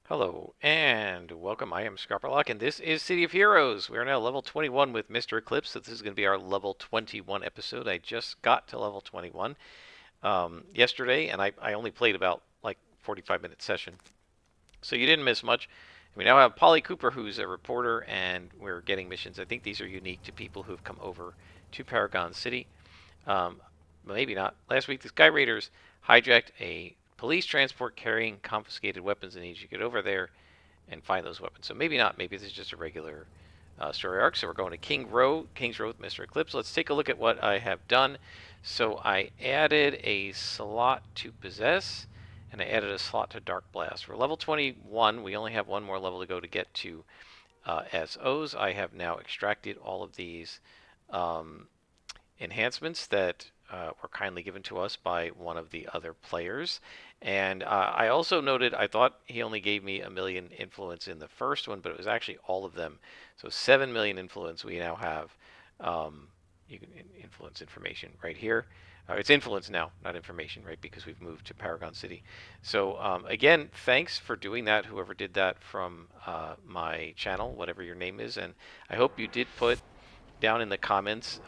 Hello and welcome. I am Scarperlock, and this is City of Heroes. We are now level 21 with Mister Eclipse, so this is going to be our level 21 episode. I just got to level 21 yesterday, and I only played about like 45-minute session, so you didn't miss much. We now have Polly Cooper, who's a reporter, and we're getting missions. I think these are unique to people who've come over to Paragon City. Um, Maybe not. Last week, the Sky Raiders hijacked a police transport carrying confiscated weapons and need you to get over there and find those weapons. So maybe not. Maybe this is just a regular story arc. So we're going to King's Row with Mister Eclipse. Let's take a look at what I have done. So I added a slot to possess, and I added a slot to Dark Blast. For level 21, we only have one more level to go to get to SOs. I have now extracted all of these um, enhancements that were kindly given to us by one of the other players. And I also noted, I thought he only gave me 1,000,000 influence in the first one, but it was actually all of them. So 7,000,000 influence we now have. You can influence information right here. It's influence now, not information, right? Because we've moved to Paragon City. So again, thanks for doing that, whoever did that from my channel, whatever your name is. And I hope you did put down in the comments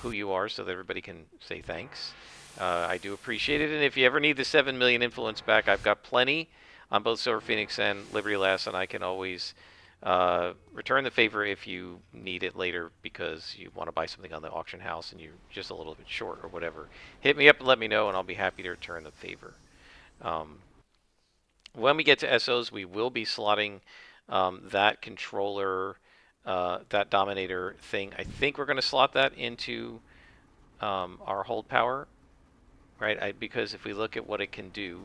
who you are so that everybody can say thanks. I do appreciate it. And if you ever need the 7,000,000 influence back, I've got plenty on both Silver Phoenix and Liberty Lass, and I can always return the favor if you need it later because you want to buy something on the auction house and you're just a little bit short or whatever. Hit me up and let me know, and I'll be happy to return the favor. Um, when we get to SOs, we will be slotting that controller, that Dominator thing. I think we're going to slot that into our hold power, right? Because if we look at what it can do,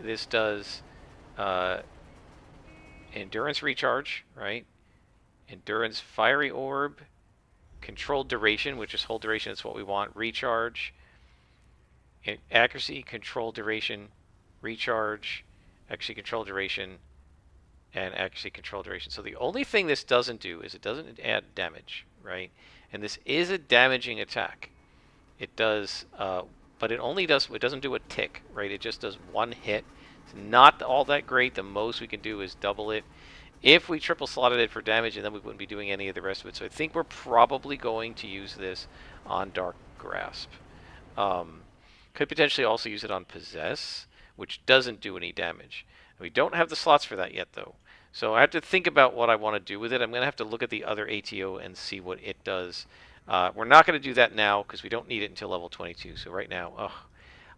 this does uh, endurance recharge, right? Endurance fiery orb, controlled duration, which is hold duration, is what we want. Recharge, accuracy, control duration, recharge, accuracy, control duration, and accuracy, control duration. So the only thing this doesn't do is it doesn't add damage, right? And this is a damaging attack. It does, but it doesn't do a tick, right? It just does one hit. It's not all that great. The most we can do is double it. If we triple slotted it for damage, and then we wouldn't be doing any of the rest of it. So I think we're probably going to use this on Dark Grasp. Um, could potentially also use it on Possess, which doesn't do any damage. We don't have the slots for that yet, though. So I have to think about what I want to do with it. I'm going to have to look at the other ATO and see what it does. We're not going to do that now because we don't need it until level 22. So right now,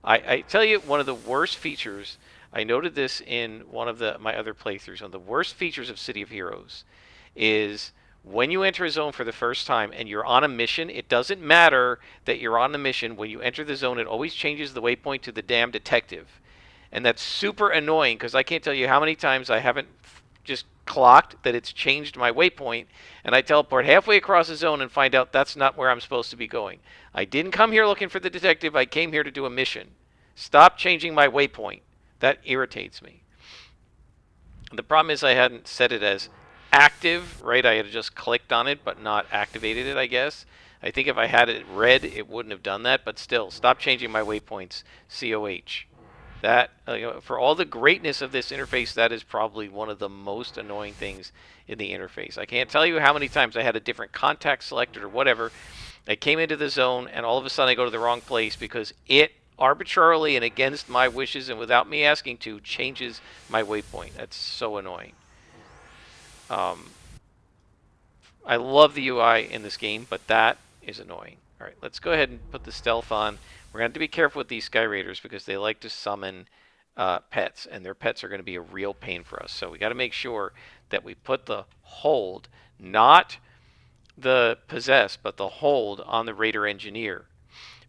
I tell you, one of the worst features, I noted this in one of my other playthroughs, one of the worst features of City of Heroes is when you enter a zone for the first time and you're on a mission, it doesn't matter that you're on the mission. When you enter the zone, it always changes the waypoint to the damn detective. And that's super annoying because I can't tell you how many times I haven't just clocked that it's changed my waypoint, and I teleport halfway across the zone and find out that's not where I'm supposed to be going. I didn't come here looking for the detective. I came here to do a mission. Stop changing my waypoint. That irritates me. The problem is I hadn't set it as active, right? I had just clicked on it but not activated it, I guess. I think if I had it red, it wouldn't have done that, but still, stop changing my waypoints, COH. That, for all the greatness of this interface, that is probably one of the most annoying things in the interface. I can't tell you how many times I had a different contact selected or whatever. I came into the zone, and all of a sudden I go to the wrong place because it arbitrarily and against my wishes and without me asking to changes my waypoint. That's so annoying. Um, I love the UI in this game, but that is annoying. All right, let's go ahead and put the stealth on. We're going to have to be careful with these Sky Raiders because they like to summon pets, and their pets are going to be a real pain for us. So we got to make sure that we put the hold, not the possess, but the hold on the Raider Engineer.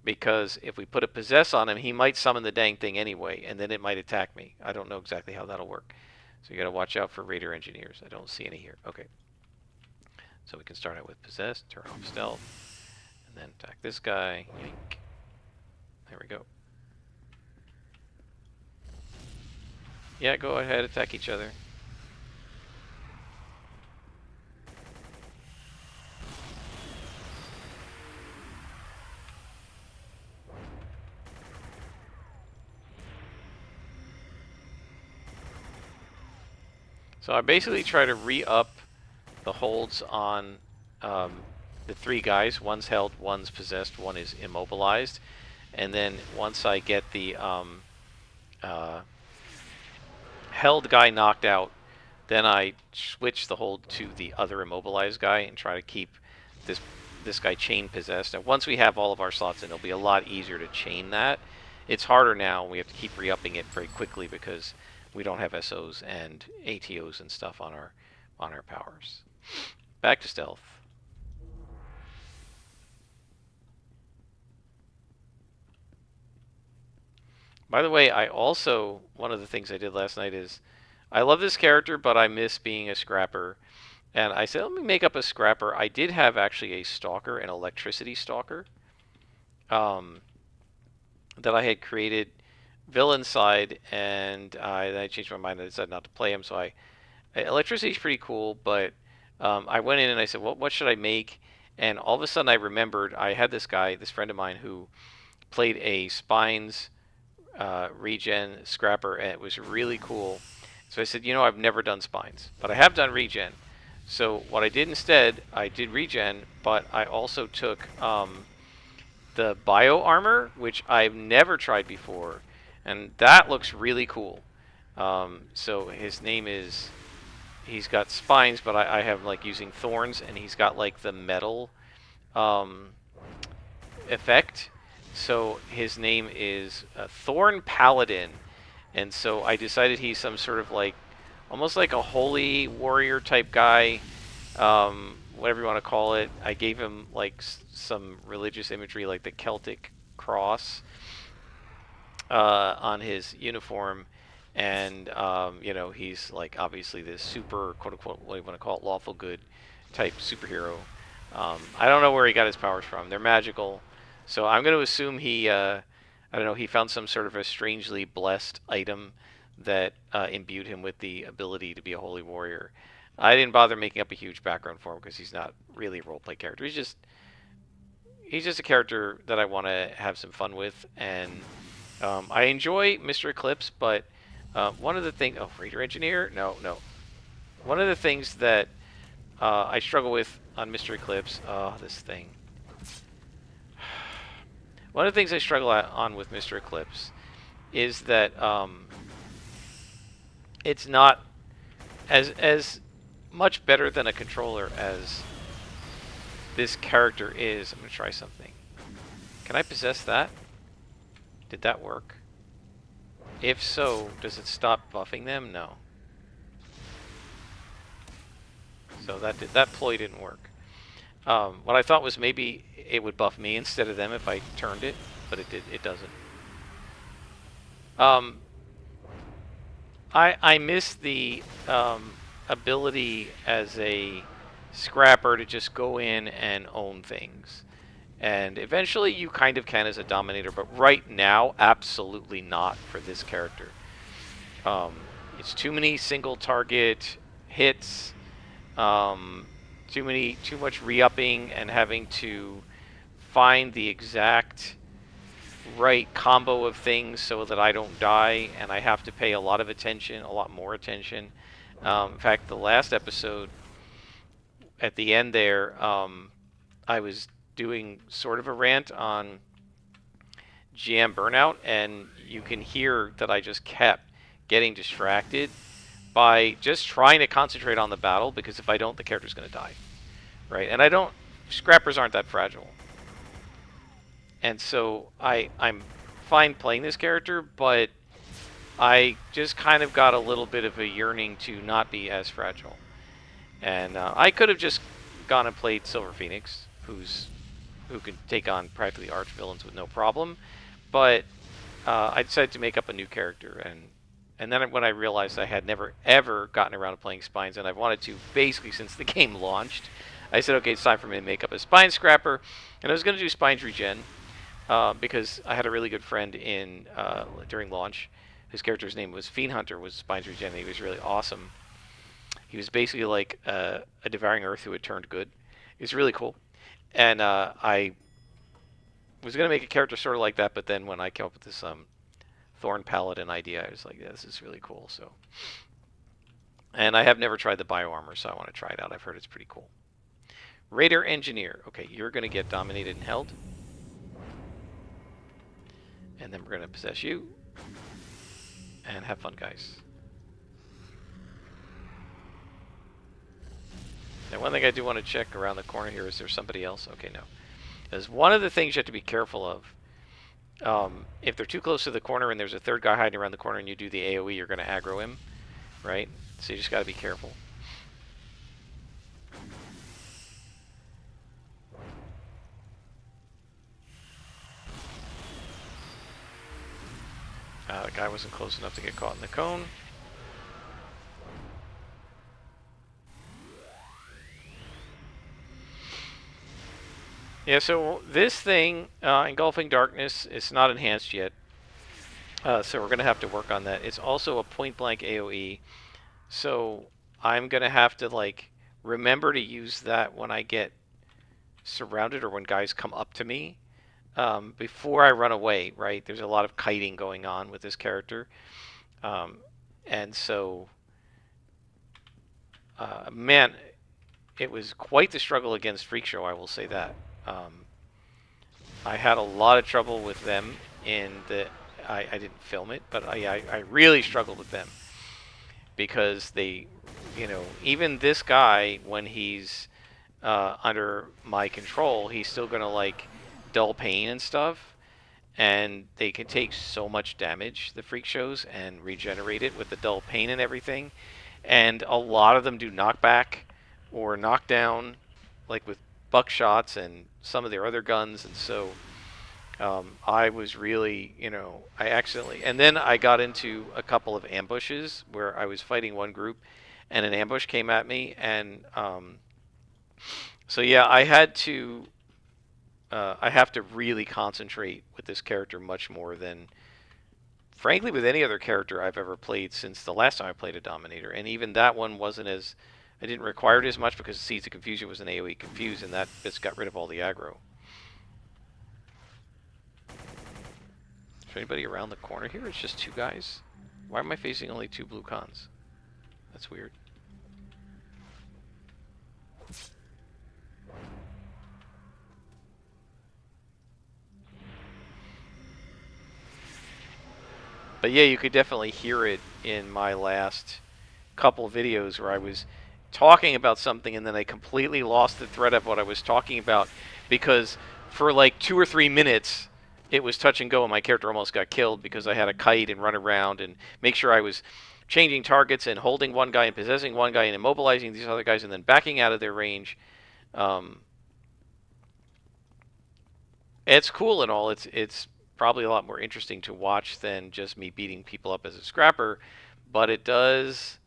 Because if we put a possess on him, he might summon the dang thing anyway, and then it might attack me. I don't know exactly how that'll work. So you got to watch out for Raider Engineers. I don't see any here. Okay. So we can start out with possess, turn off stealth, and then attack this guy. Yank. There we go. Yeah, go ahead, attack each other. So I basically try to re-up the holds on um, the three guys. One's held, one's possessed, one is immobilized. And then once I get the uh, held guy knocked out, then I switch the hold to the other immobilized guy and try to keep this guy chain possessed. And once we have all of our slots in, it'll be a lot easier to chain that. It's harder now. We have to keep re-upping it very quickly because we don't have SOs and ATOs and stuff on our powers. Back to stealth. By the way, one of the things I did last night is I love this character, but I miss being a scrapper. And I said, let me make up a scrapper. I did have actually a stalker, an electricity stalker, um, that I had created villain side, and I changed my mind and decided not to play him. So electricity is pretty cool, but I went in and I said, well, what should I make? And all of a sudden I remembered I had this guy, this friend of mine, who played a Spines regen scrapper, and it was really cool. So I said, I've never done Spines, but I have done regen. So what I did instead, I did regen, but I also took the bio armor, which I've never tried before, and that looks really cool. So his name is, he's got spines, but I have like using thorns, and he's got like the metal um, effect. So his name is Thorn Paladin, and so I decided he's some sort of like, almost like a holy warrior type guy, whatever you want to call it. I gave him like some religious imagery, like the Celtic cross on his uniform, and he's like obviously this super quote unquote, what do you want to call it, lawful good type superhero. I don't know where he got his powers from. They're magical, so I'm going to assume he I don't know, he found some sort of a strangely blessed item that imbued him with the ability to be a holy warrior. I didn't bother making up a huge background for him because he's not really a roleplay character. He's just a character that I want to have some fun with, and I enjoy Mister Eclipse, but one of the things... Oh, Raider Engineer? No, no. One of the things that I struggle with on Mister Eclipse... Oh, this thing. One of the things I struggle on with Mister Eclipse is that it's not as much better than a controller as this character is. I'm going to try something. Can I possess that? Did that work? If so, does it stop buffing them? No. So that ploy didn't work. What I thought was maybe it would buff me instead of them if I turned it, but it doesn't. I miss the ability as a scrapper to just go in and own things. And eventually you kind of can as a Dominator, but right now, absolutely not for this character. It's too many single target hits, too much re-upping and having to find the exact right combo of things so that I don't die, and I have to pay a lot of attention, a lot more attention. In fact, the last episode, at the end there, I was doing sort of a rant on GM burnout, and you can hear that I just kept getting distracted by just trying to concentrate on the battle, because if I don't, the character's going to die, right? And scrappers aren't that fragile. And so I'm fine playing this character, but I just kind of got a little bit of a yearning to not be as fragile. And I could have just gone and played Silver Phoenix, who can take on practically arch villains with no problem. But I decided to make up a new character, and then when I realized I had never ever gotten around to playing Spines, and I've wanted to basically since the game launched, I said, okay, it's time for me to make up a Spine Scrapper, and I was going to do Spines Regen. Because I had a really good friend during launch. His character's name was Fiend Hunter, was Spines Regen. He was really awesome. He was basically like a Devouring Earth who had turned good. He was really cool. And I was going to make a character sort of like that, but then when I came up with this Thorn Paladin idea, I was like, yeah, this is really cool. So And I have never tried the bioarmor, so I want to try it out. I've heard it's pretty cool. Raider Engineer. Okay, you're going to get dominated and held. And then we're going to possess you. And have fun, guys. Now, one thing I do want to check around the corner here, is there somebody else? Okay, no. Because one of the things you have to be careful of, if they're too close to the corner and there's a third guy hiding around the corner and you do the AoE, you're going to aggro him, right? So you just got to be careful. The guy wasn't close enough to get caught in the cone. Yeah, so this thing, Engulfing Darkness, it's not enhanced yet. So we're going to have to work on that. It's also a point-blank AoE. So I'm going to have to, like, remember to use that when I get surrounded or when guys come up to me. Before I run away, right? There's a lot of kiting going on with this character. And so, man, it was quite the struggle against Freak Show, I will say that. I had a lot of trouble with them in the... I didn't film it, but I really struggled with them. Because they, you know, even this guy, when he's under my control, he's still going to, like, dull pain and stuff. And they can take so much damage, the Freak Shows, and regenerate it with the dull pain and everything. And a lot of them do knockback or knockdown, like with buckshots and some of their other guns. And so I was really, you know, I accidentally... And then I got into a couple of ambushes where I was fighting one group and an ambush came at me. And so, yeah, I had to... I have to really concentrate with this character much more than, frankly, with any other character I've ever played since the last time I played a Dominator. And even that one wasn't as... I didn't require it as much because Seeds of Confusion was an AoE Confuse, and that just got rid of all the aggro. Is there anybody around the corner here? It's just two guys. Why am I facing only two blue cons? That's weird. But yeah, you could definitely hear it in my last couple videos where I was talking about something and then I completely lost the thread of what I was talking about because for like 2 or 3 minutes it was touch and go and my character almost got killed because I had to kite and run around and make sure I was changing targets and holding one guy and possessing one guy and immobilizing these other guys and then backing out of their range. It's cool and all. It's probably a lot more interesting to watch than just me beating people up as a scrapper, but it does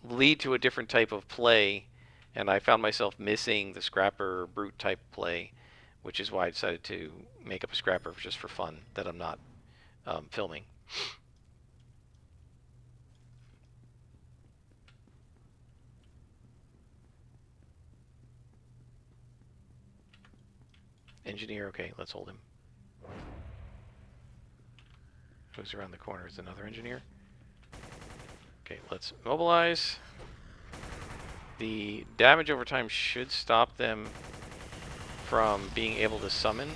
lead to a different type of play, and I found myself missing the scrapper brute type play, which is why I decided to make up a scrapper just for fun that I'm not filming. Engineer, okay, let's hold him. Who's around the corner? Is another engineer? Okay, let's mobilize. The damage over time should stop them from being able to summon.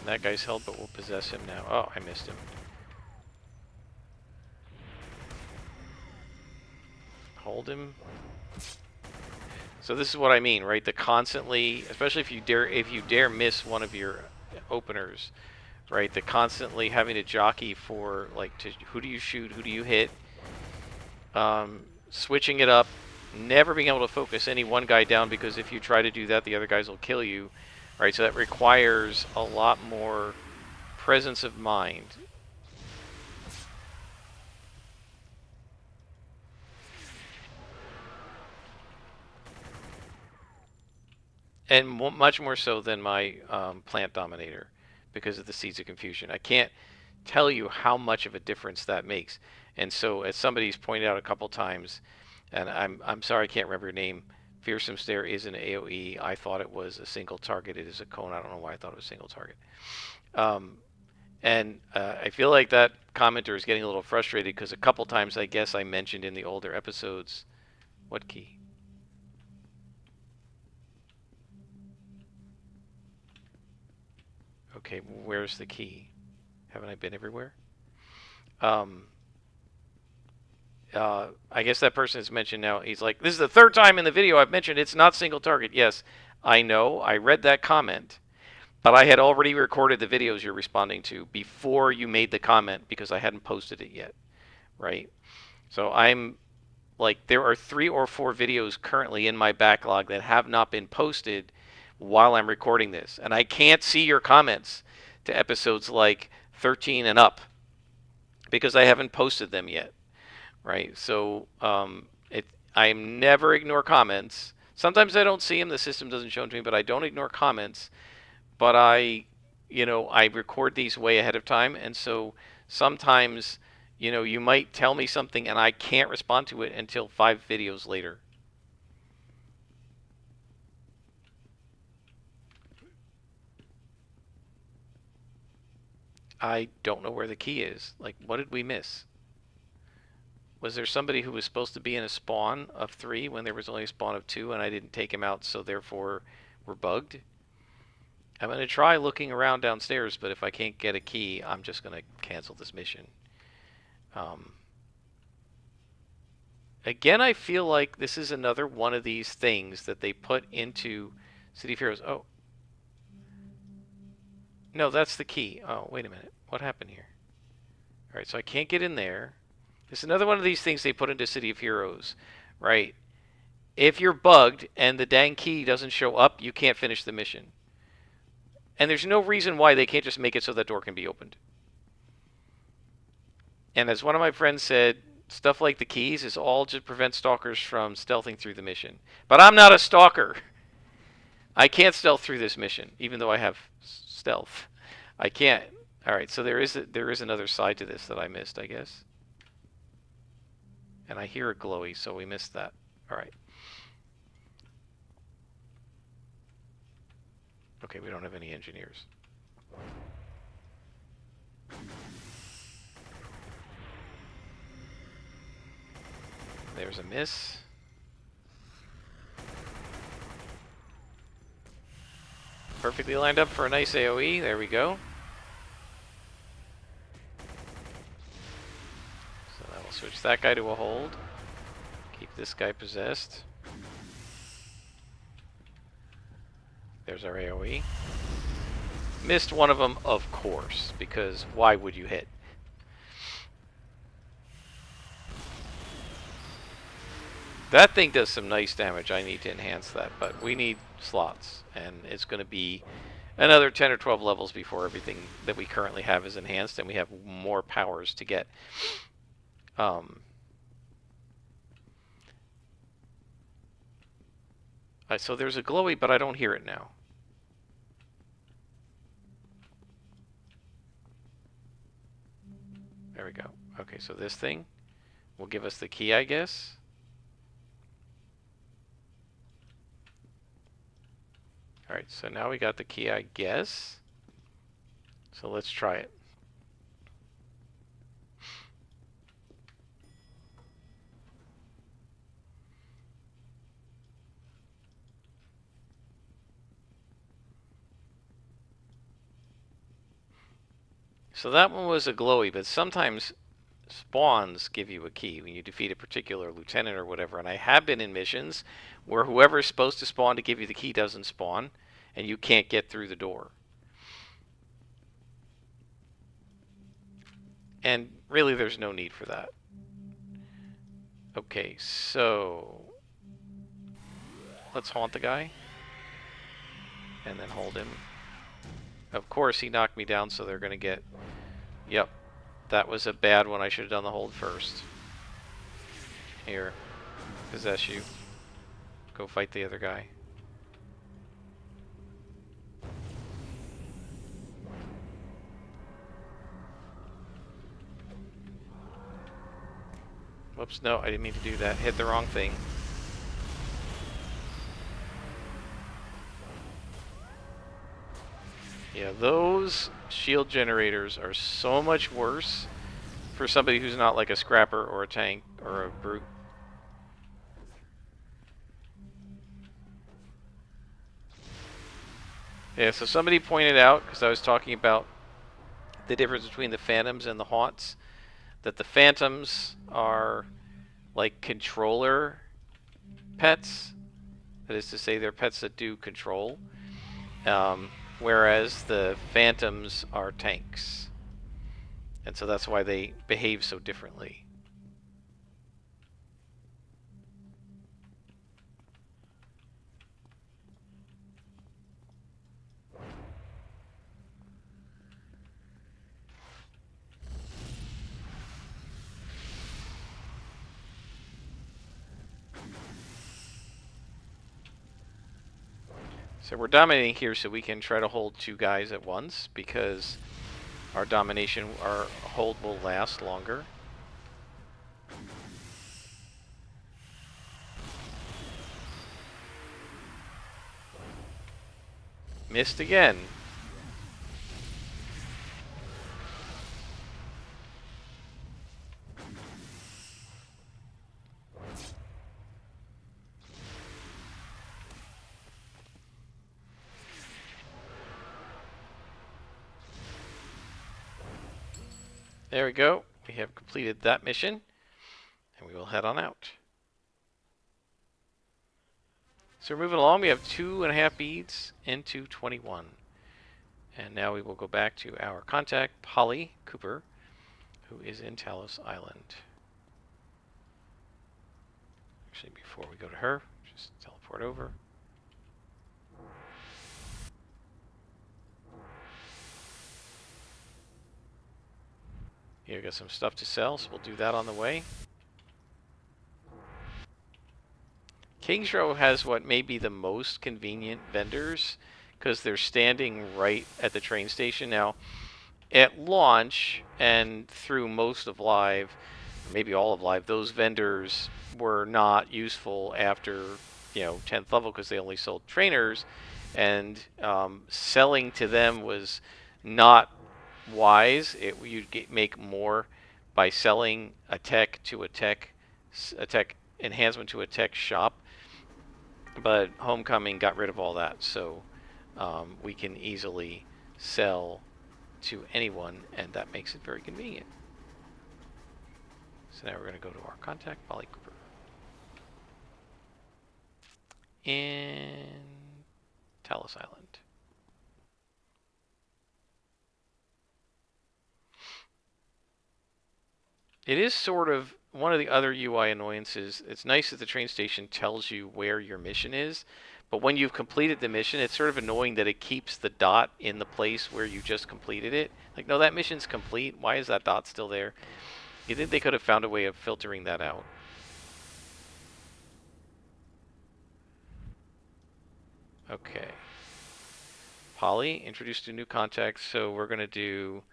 That guy's held, but we'll possess him now. Oh, I missed him. Hold him. So this is what I mean, right? The constantly, especially if you dare miss one of your openers, right? The constantly having to jockey for, like, who do you shoot, who do you hit, switching it up, never being able to focus any one guy down because if you try to do that, the other guys will kill you, right? So that requires a lot more presence of mind. And much more so than my Plant Dominator because of the Seeds of Confusion. I can't tell you how much of a difference that makes. And so, as somebody's pointed out a couple times, and I'm sorry I can't remember your name, Fearsome Stare is an AoE. I thought it was a single target. It is a cone. I don't know why I thought it was a single target. And I feel like that commenter is getting a little frustrated because a couple times I guess I mentioned in the older episodes. What key? Okay, where's the key? Haven't I been everywhere? Um, I guess that person is mentioned now. He's like, this is the third time in the video I've mentioned it's not single target. Yes, I know. I read that comment. But I had already recorded the videos you're responding to before you made the comment because I hadn't posted it yet, right? So I'm like, there are 3 or 4 videos currently in my backlog that have not been posted while I'm recording this. And I can't see your comments to episodes like 13 and up because I haven't posted them yet, right? So I never ignore comments. Sometimes I don't see them, the system doesn't show them to me, but I don't ignore comments. But I record these way ahead of time, and so sometimes, you might tell me something and I can't respond to it until 5 videos later. I don't know where the key is. Like, what did we miss? Was there somebody who was supposed to be in a spawn of 3 when there was only a spawn of 2 and I didn't take him out, so therefore we're bugged? I'm going to try looking around downstairs, but if I can't get a key, I'm just going to cancel this mission. Again, I feel like this is another one of these things that they put into City of Heroes. Oh. No, that's the key. Oh, wait a minute. What happened here? Alright, so I can't get in there. It's another one of these things they put into City of Heroes, right? If you're bugged and the dang key doesn't show up, you can't finish the mission. And there's no reason why they can't just make it so that door can be opened. And as one of my friends said, stuff like the keys is all to prevent stalkers from stealthing through the mission. But I'm not a stalker. I can't stealth through this mission, even though I have stealth. I can't. All right, so there is another side to this that I missed, I guess. And I hear a glowy, so we missed that. All right. Okay, we don't have any engineers. There's a miss. Perfectly lined up for a nice AoE. There we go. So that will switch that guy to a hold. Keep this guy possessed. There's our AoE. Missed one of them, of course, because why would you hit? That thing does some nice damage. I need to enhance that, but we need slots, and it's going to be another 10 or 12 levels before everything that we currently have is enhanced, and we have more powers to get. So there's a glowy, but I don't hear it now. There we go. Okay, so this thing will give us the key, I guess. Alright, so now we got the key, I guess. So let's try it. So that one was a glowy, but sometimes spawns give you a key when you defeat a particular lieutenant or whatever. And I have been in missions where whoever is supposed to spawn to give you the key doesn't spawn, and you can't get through the door. And really, there's no need for that. Okay, so let's haunt the guy and then hold him. Of course, he knocked me down, so they're going to get... Yep, that was a bad one. I should have done the hold first. Here, possess you. Go fight the other guy. Whoops, no, I didn't mean to do that. Hit the wrong thing. Yeah, those shield generators are so much worse for somebody who's not like a scrapper or a tank or a brute. Yeah, so somebody pointed out, because I was talking about the difference between the phantoms and the haunts, that the phantoms are like controller pets. That is to say, they're pets that do control, whereas the phantoms are tanks. And so that's why they behave so differently. So we're dominating here so we can try to hold two guys at once, because our domination, our hold will last longer. Missed again. There we go. We have completed that mission, and we will head on out. So we're moving along. We have 2.5 beads into 21. And now we will go back to our contact, Polly Cooper, who is in Talos Island. Actually, before we go to her, just teleport over. Here, we got some stuff to sell, so we'll do that on the way. Kings Row has what may be the most convenient vendors, because they're standing right at the train station. Now, at launch and through most of Live, maybe all of Live, those vendors were not useful after 10th level, because they only sold trainers, and selling to them was not wise. You'd make more by selling a tech to a tech enhancement to a tech shop. But Homecoming got rid of all that, so we can easily sell to anyone, and that makes it very convenient. So now we're going to go to our contact, Polly Cooper. In Talos Island. It is sort of one of the other UI annoyances. It's nice that the train station tells you where your mission is, but when you've completed the mission, it's sort of annoying that it keeps the dot in the place where you just completed it. Like, no, that mission's complete. Why is that dot still there? You think they could have found a way of filtering that out? Okay. Polly introduced a new contact, so we're going to do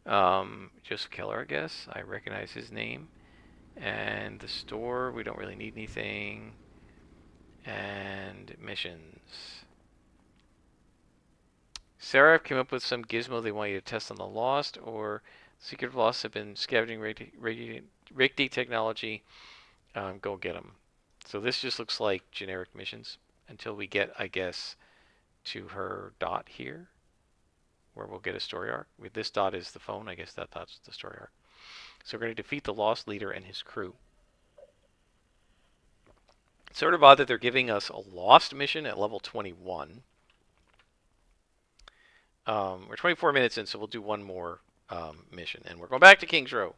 Joseph Keller, I guess. I recognize his name. And the store, we don't really need anything. And missions. Sarah came up with some gizmo they want you to test on the Lost, or Secret Lost have been scavenging Rick technology. Go get them. So this just looks like generic missions until we get, I guess, to her dot here, where we'll get a story arc. This dot is the phone. I guess that's the story arc. So we're going to defeat the Lost leader and his crew. It's sort of odd that they're giving us a Lost mission at level 21. We're 24 minutes in, so we'll do one more mission, and we're going back to Kings Row.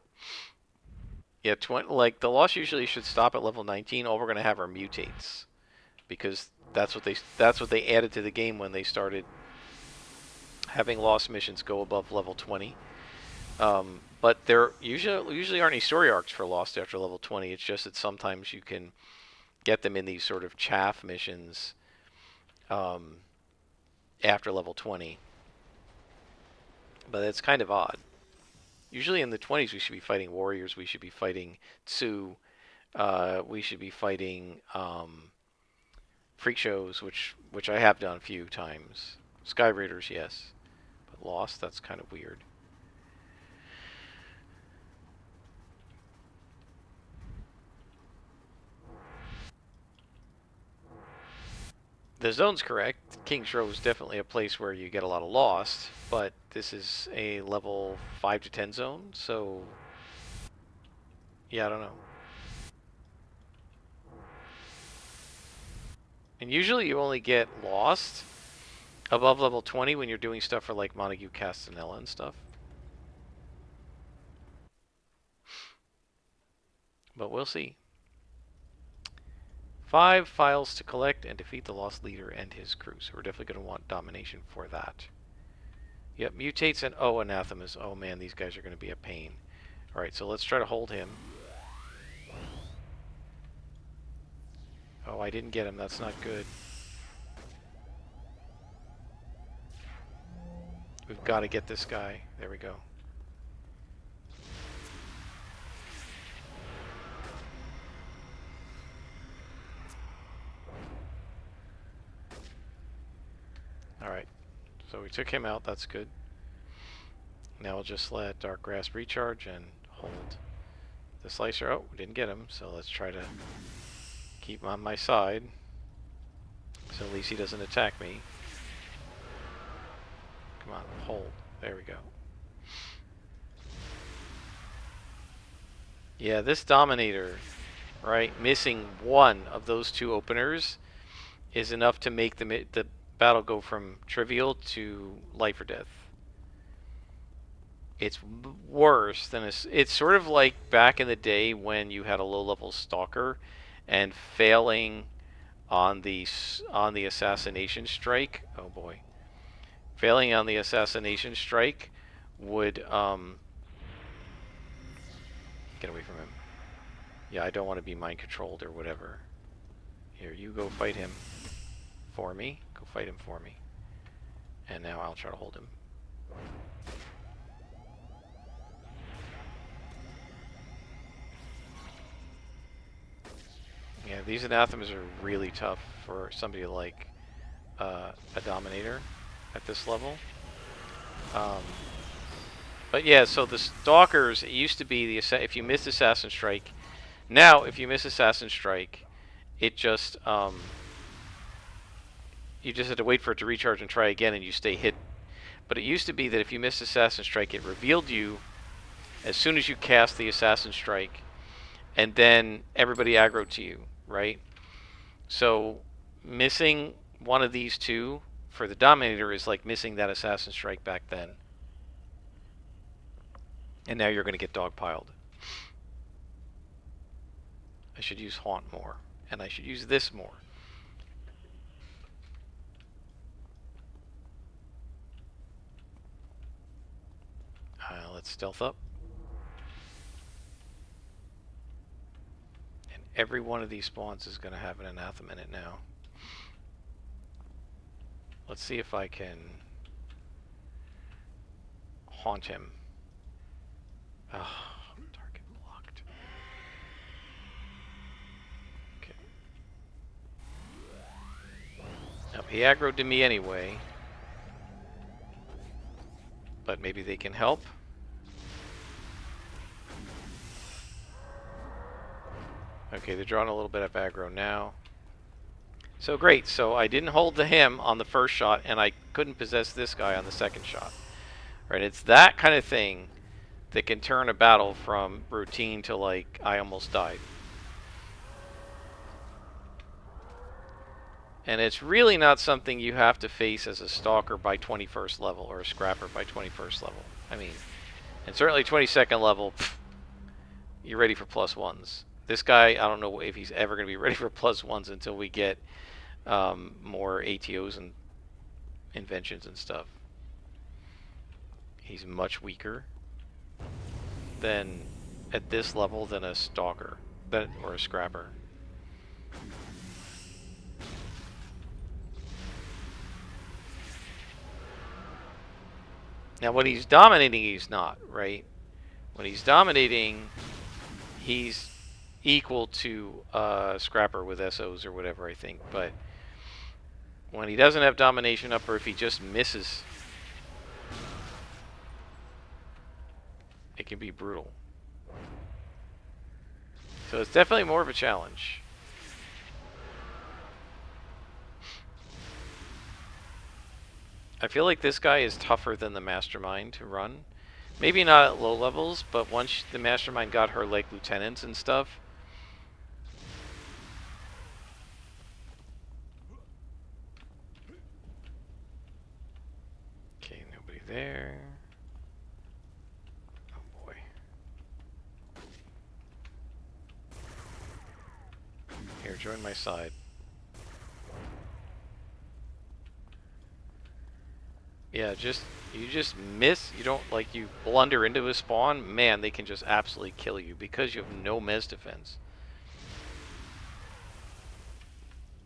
Yeah, like the Lost usually should stop at level 19. All we're going to have are mutates, because that's what they added to the game when they started having Lost missions go above level 20. But there usually aren't any story arcs for Lost after level 20. It's just that sometimes you can get them in these sort of chaff missions after level 20. But it's kind of odd. Usually in the 20s we should be fighting warriors, we should be fighting Tsu, we should be fighting freak shows, which I have done a few times. Sky Raiders, yes. lost. That's kind of weird. The zone's correct. King's Row is definitely a place where you get a lot of lost, but this is a level 5 to 10 zone, so yeah, I don't know. And usually you only get lost above level 20 when you're doing stuff for like Montague Castanella and stuff. But we'll see. 5 files to collect and defeat the lost leader and his crew. So we're definitely going to want domination for that. Yep, mutates and anathemas. Oh man, these guys are going to be a pain. Alright, so let's try to hold him. Oh, I didn't get him. That's not good. We've got to get this guy. There we go. Alright, so we took him out. That's good. Now we'll just let Dark Grasp recharge and hold the Slicer. Oh, we didn't get him, so let's try to keep him on my side. So at least he doesn't attack me. Come on, hold. There we go. Yeah, this Dominator, right, missing one of those 2 openers is enough to make the battle go from trivial to life or death. It's worse than it's sort of like back in the day when you had a low-level stalker and failing on the assassination strike. Oh boy. Failing on the assassination strike would get away from him. Yeah, I don't want to be mind controlled or whatever. Here, you go fight him for me. Go fight him for me. And now I'll try to hold him. Yeah, these anathemas are really tough for somebody like a Dominator at this level. But yeah, so the Stalkers, it used to be if you miss Assassin Strike. Now, if you miss Assassin Strike, it just you just have to wait for it to recharge and try again, and you stay hit. But it used to be that if you missed Assassin Strike, it revealed you as soon as you cast the Assassin Strike, and then everybody aggroed to you, right? So missing one of these 2 for the Dominator is like missing that Assassin Strike back then. And now you're going to get dogpiled. I should use Haunt more, and I should use this more. Let's stealth up. And every one of these spawns is going to have an anathema in it now. Let's see if I can haunt him. Oh, target blocked. Okay. Now, he aggroed to me anyway. But maybe they can help. Okay, they're drawing a little bit of aggro now. So great, so I didn't hold the him on the first shot, and I couldn't possess this guy on the second shot. Right, it's that kind of thing that can turn a battle from routine to like, I almost died. And it's really not something you have to face as a Stalker by 21st level, or a Scrapper by 21st level. I mean, and certainly 22nd level, you're ready for +1s. This guy, I don't know if he's ever going to be ready for +1s until we get more ATOs and inventions and stuff. He's much weaker than at this level than a Stalker or a Scrapper. Now, when he's dominating, he's not, right? When he's dominating, he's equal to Scrapper with SOs or whatever, I think. But when he doesn't have domination up, or if he just misses can be brutal. So it's definitely more of a challenge. I feel like this guy is tougher than the Mastermind to run. Maybe not at low levels, but once the Mastermind got her like lieutenants and stuff. Okay, nobody there. Oh boy. Here, join my side. Yeah, you just miss. You don't like you blunder into a spawn. Man, they can just absolutely kill you because you have no mez defense.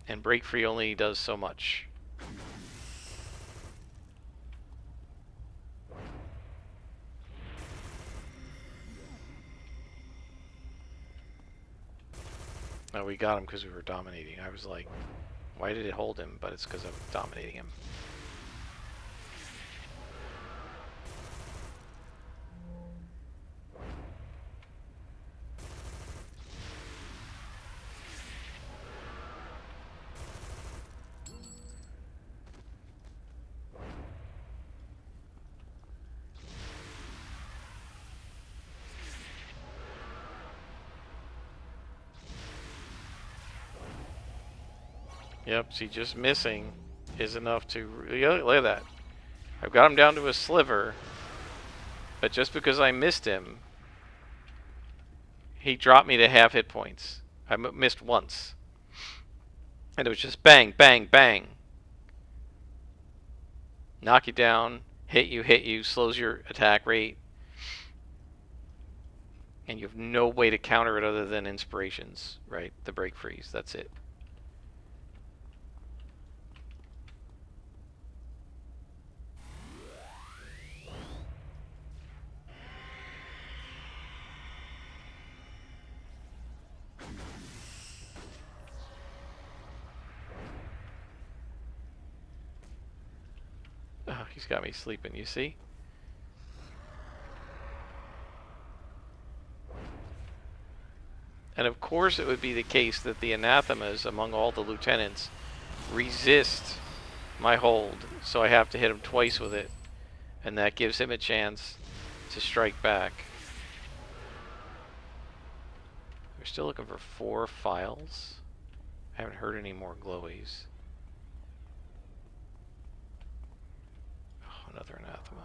And break free only does so much. Oh, we got him because we were dominating. I was like, why did it hold him? But it's because I'm dominating him. Yep, see, just missing is enough to... Look at that. I've got him down to a sliver, but just because I missed him, he dropped me to half hit points. I missed once. And it was just bang, bang, bang. Knock you down, hit you, slows your attack rate. And you have no way to counter it other than inspirations, right? The break freeze, that's it. Oh, he's got me sleeping, you see? And of course it would be the case that the anathemas among all the lieutenants resist my hold, so I have to hit him twice with it, and that gives him a chance to strike back. We're still looking for 4 files. I haven't heard any more glowies. Oh, another anathema.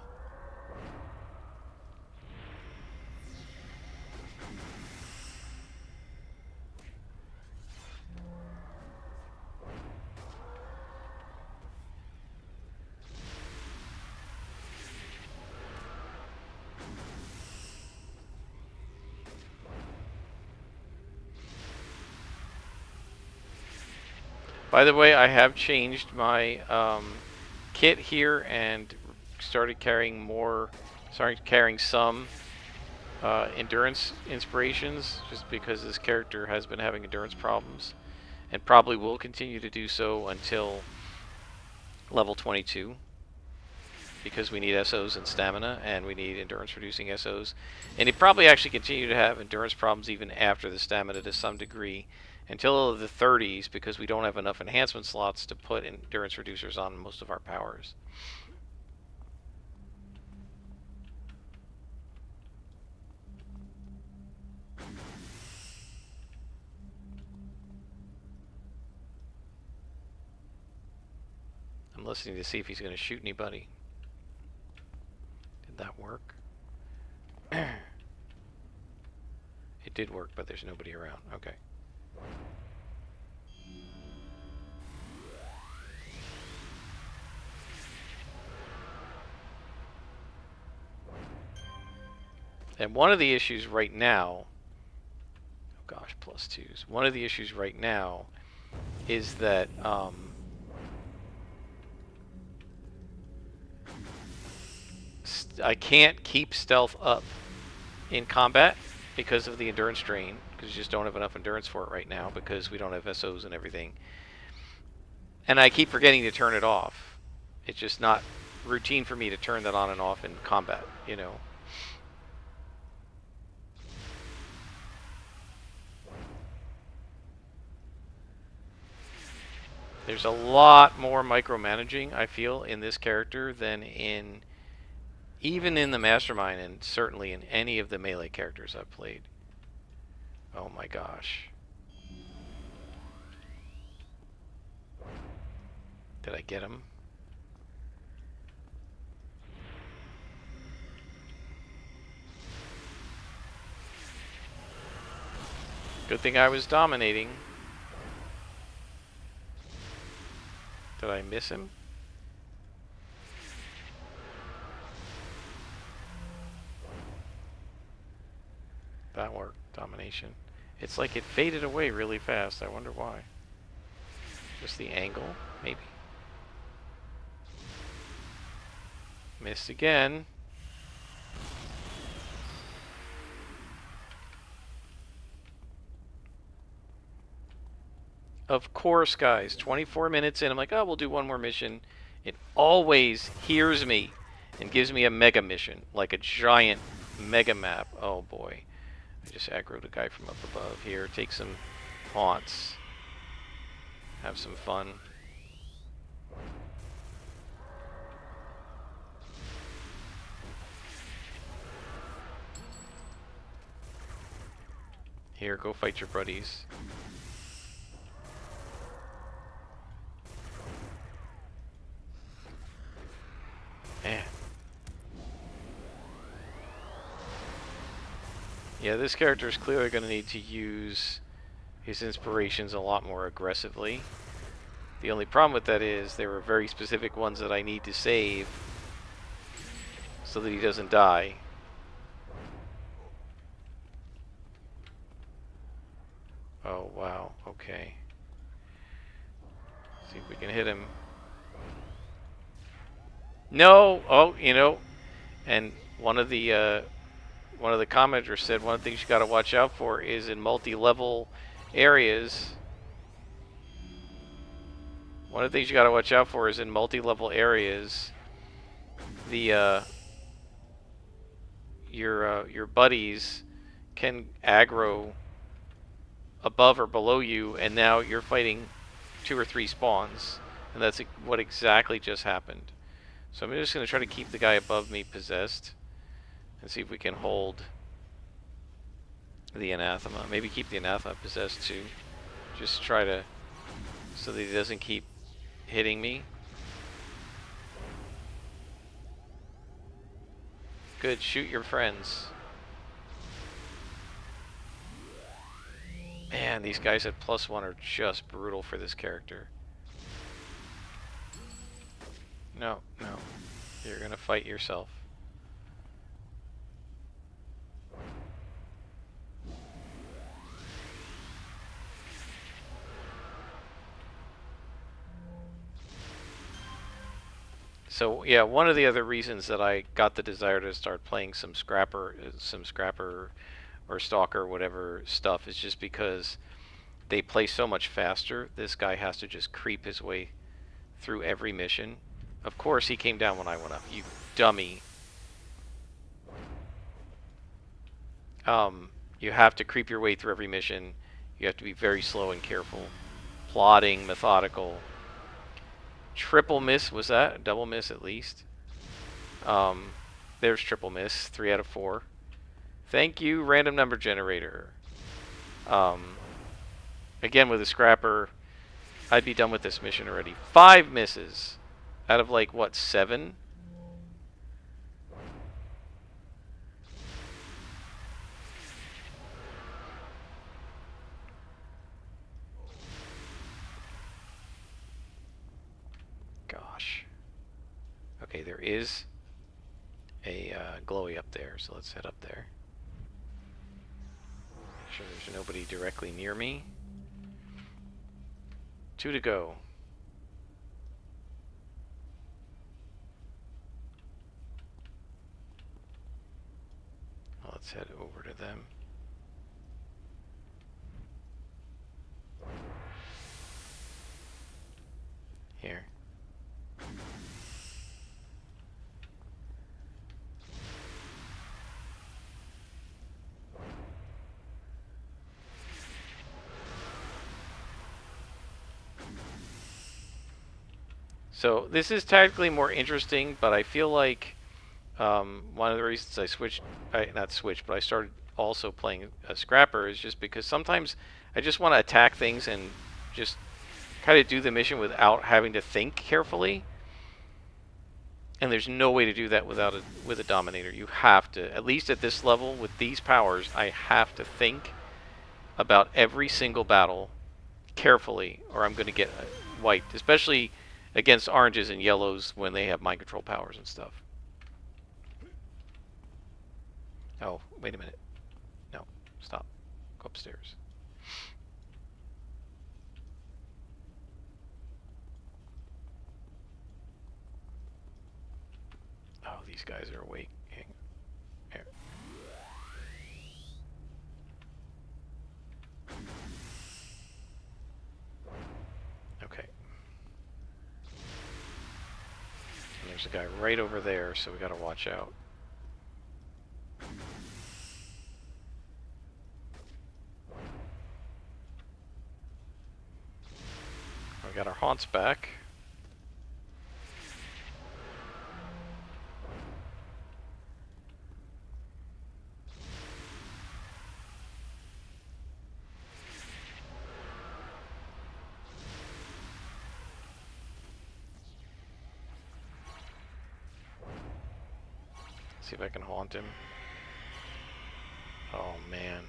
By the way, I have changed my kit here and started carrying some endurance inspirations, just because this character has been having endurance problems and probably will continue to do so until level 22, because we need SOs and stamina, and we need endurance reducing SOs, and he'd probably actually continue to have endurance problems even after the stamina to some degree until the 30s, because we don't have enough enhancement slots to put endurance reducers on most of our powers. I'm listening to see if he's going to shoot anybody. Did that work? It did work, but there's nobody around. Okay. And one of the issues right now, oh gosh, +2s. One of the issues right now is that I can't keep stealth up in combat because of the endurance drain, because you just don't have enough endurance for it right now, because we don't have SOs and everything. And I keep forgetting to turn it off. It's just not routine for me to turn that on and off in combat, you know. There's a lot more micromanaging, I feel, in this character than in even in the Mastermind, and certainly in any of the melee characters I've played. Oh my gosh. Did I get him? Good thing I was dominating. Did I miss him? That worked. Domination. It's like it faded away really fast. I wonder why. Just the angle, maybe. Missed again. Of course, guys. 24 minutes in, I'm like, oh, we'll do one more mission. It always hears me and gives me a mega mission, like a giant mega map. Oh boy. I just aggroed a guy from up above here. Take some haunts. Have some fun. Here, go fight your buddies. Man. Yeah, this character is clearly going to need to use his inspirations a lot more aggressively. The only problem with that is there are very specific ones that I need to save so that he doesn't die. Oh, wow. Okay. See if we can hit him. No! Oh, you know, and one of the commenters said one of the things you got to watch out for is in multi-level areas. One of the things you got to watch out for is in multi-level areas, the your buddies can aggro above or below you, and now you're fighting 2 or 3 spawns, and that's what exactly just happened. So I'm just going to try to keep the guy above me possessed and see if we can hold the anathema. Maybe keep the anathema possessed too. Just try to, so that he doesn't keep hitting me. Good, shoot your friends. Man, these guys at +1 are just brutal for this character. No, no. You're gonna fight yourself. So yeah, one of the other reasons that I got the desire to start playing some scrapper or stalker, whatever stuff, is just because they play so much faster. This guy has to just creep his way through every mission. Of course, he came down when I went up. You dummy. You have to creep your way through every mission. You have to be very slow and careful. Plodding, methodical. Triple miss, was that? Double miss at least. There's triple miss, 3 out of 4. Thank you, random number generator. Again, with a scrapper, I'd be done with this mission already. 5 misses out of like, what, 7? Gosh. Okay, there is a glowy up there, so let's head up there. Make sure there's nobody directly near me. 2 to go. Well, let's head over to them. Here. So this is tactically more interesting, but I feel like one of the reasons I switched, not switched, but I started also playing a scrapper is just because sometimes I just want to attack things and just kind of do the mission without having to think carefully. And there's no way to do that with a Dominator. You have to, at least at this level with these powers, I have to think about every single battle carefully, or I'm going to get wiped. Especially against oranges and yellows when they have mind control powers and stuff. Oh, wait a minute. No, stop. Go upstairs. Oh, these guys are awake. Here. Okay. And there's a guy right over there, so we gotta watch out. We got our haunts back. See if I can haunt him. Oh man.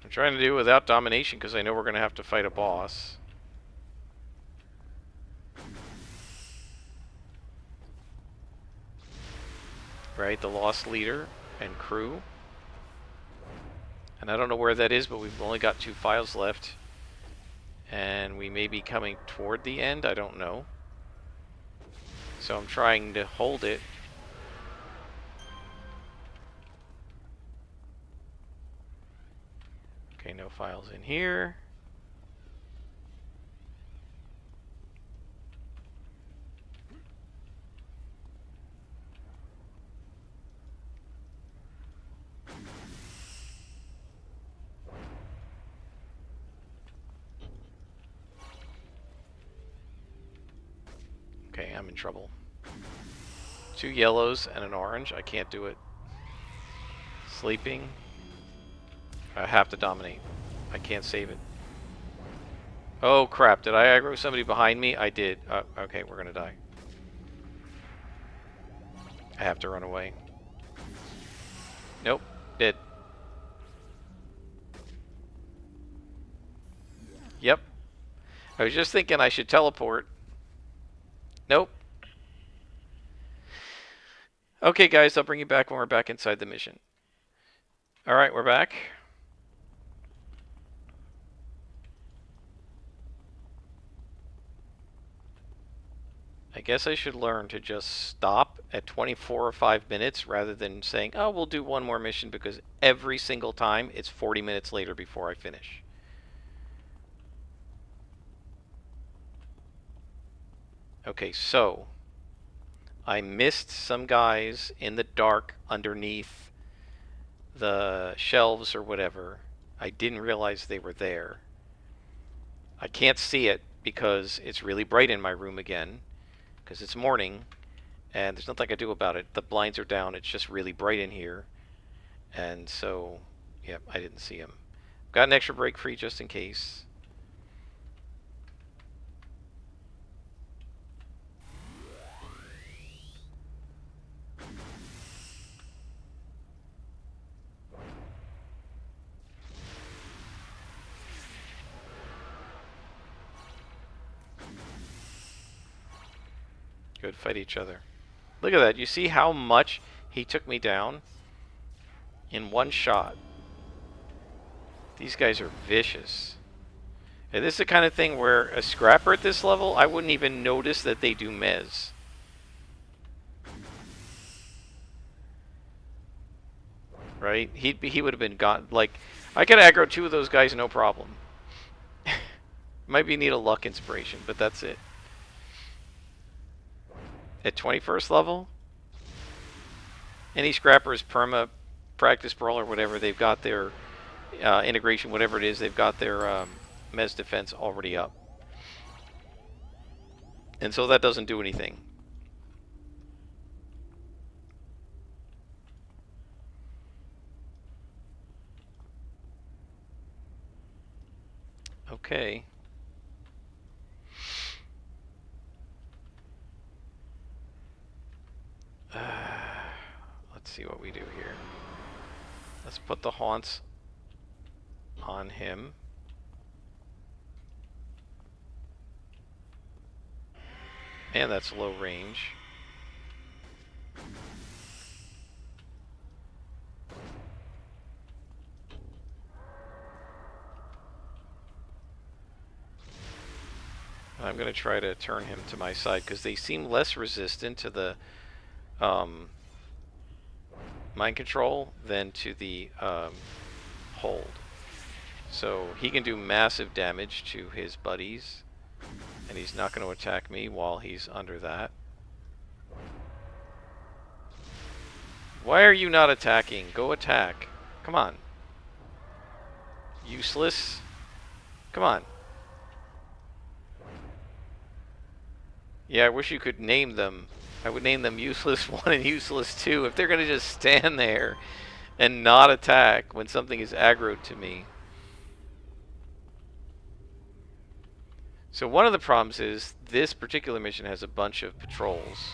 I'm trying to do it without domination because I know we're going to have to fight a boss. Right, the lost leader and crew. And I don't know where that is, but we've only got 2 files left. And we may be coming toward the end, I don't know. So I'm trying to hold it. Okay, no files in here. Okay, I'm in trouble. 2 yellows and an orange. I can't do it. Sleeping. I have to dominate. I can't save it. Oh crap, did I aggro somebody behind me? I did. Okay, we're gonna die. I have to run away. Nope, dead. Yep. I was just thinking I should teleport. Nope. Okay guys, I'll bring you back when we're back inside the mission. Alright, we're back. I guess I should learn to just stop at 24 or 5 minutes rather than saying, oh, we'll do one more mission, because every single time it's 40 minutes later before I finish. Okay, so I missed some guys in the dark underneath the shelves or whatever. I didn't realize they were there. I can't see it because it's really bright in my room again, because it's morning and there's nothing I can do about it. The blinds are down, it's just really bright in here. And so, yep, I didn't see him. Got an extra break free just in case. Good, fight each other. Look at that. You see how much he took me down in one shot? These guys are vicious. And this is the kind of thing where a scrapper at this level, I wouldn't even notice that they do mez. Right? He would have been gone. Like, I could aggro 2 of those guys no problem. Might be need a luck inspiration, but that's it. At 21st level, any scrappers, perma, practice brawl, or whatever, they've got their integration, whatever it is, they've got their mez defense already up. And so that doesn't do anything. Okay. Let's see what we do here. Let's put the haunts on him. And that's low range. I'm going to try to turn him to my side because they seem less resistant to the mind control than to the hold. So he can do massive damage to his buddies, and he's not going to attack me while he's under that. Why are you not attacking? Go attack. Come on. Useless. Come on. Yeah, I wish you could name them. I would name them Useless 1 and Useless 2 if they're going to just stand there and not attack when something is aggroed to me. So one of the problems is this particular mission has a bunch of patrols.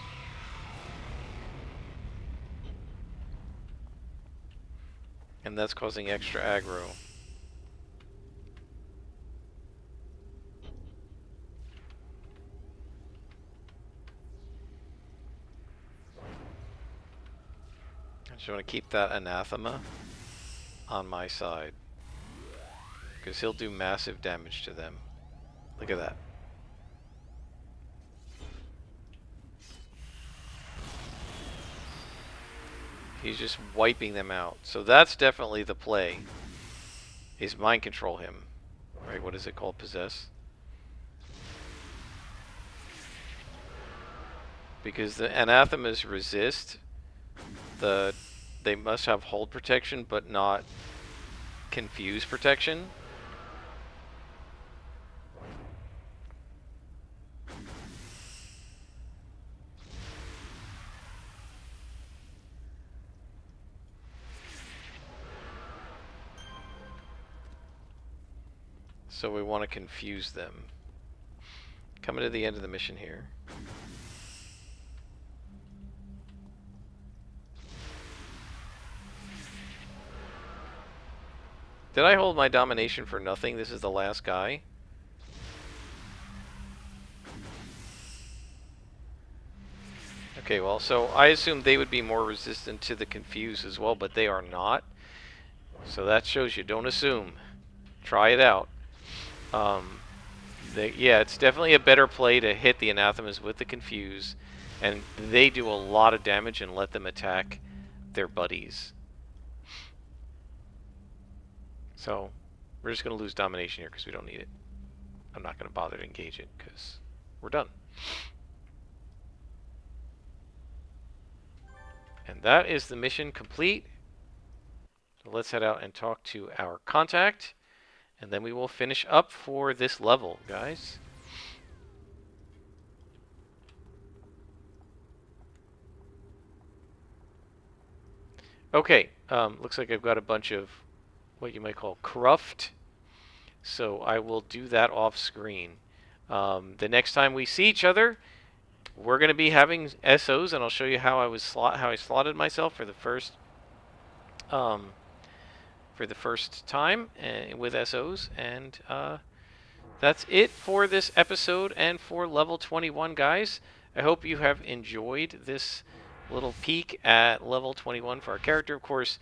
And that's causing extra aggro. I just want to keep that anathema on my side, because he'll do massive damage to them. Look at that. He's just wiping them out. So that's definitely the play, is mind control him. Right, what is it called? Possess? Because the anathemas resist, they must have hold protection but not confuse protection. So we want to confuse them. Coming to the end of the mission here. Did I hold my domination for nothing? This is the last guy. Okay, well, so I assume they would be more resistant to the confuse as well, but they are not. So that shows you, don't assume. Try it out. Yeah, it's definitely a better play to hit the anathemas with the confuse, and they do a lot of damage and let them attack their buddies. So we're just going to lose domination here because we don't need it. I'm not going to bother to engage it because we're done. And that is the mission complete. So let's head out and talk to our contact, and then we will finish up for this level, guys. Okay, looks like I've got a bunch of what you might call cruft, so I will do that off screen. The next time we see each other, we're going to be having SOs, and I'll show you how I slotted myself for the first time with SOs, and that's it for this episode and for level 21, guys. I hope you have enjoyed this little peek at level 21 for our character. Of course,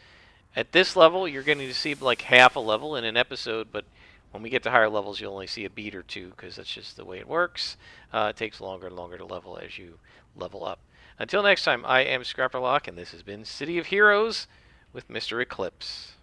at this level, you're going to see like half a level in an episode, but when we get to higher levels, you'll only see a beat or two because that's just the way it works. It takes longer and longer to level as you level up. Until next time, I am Scrapperlock, and this has been City of Heroes with Mr. Eclipse.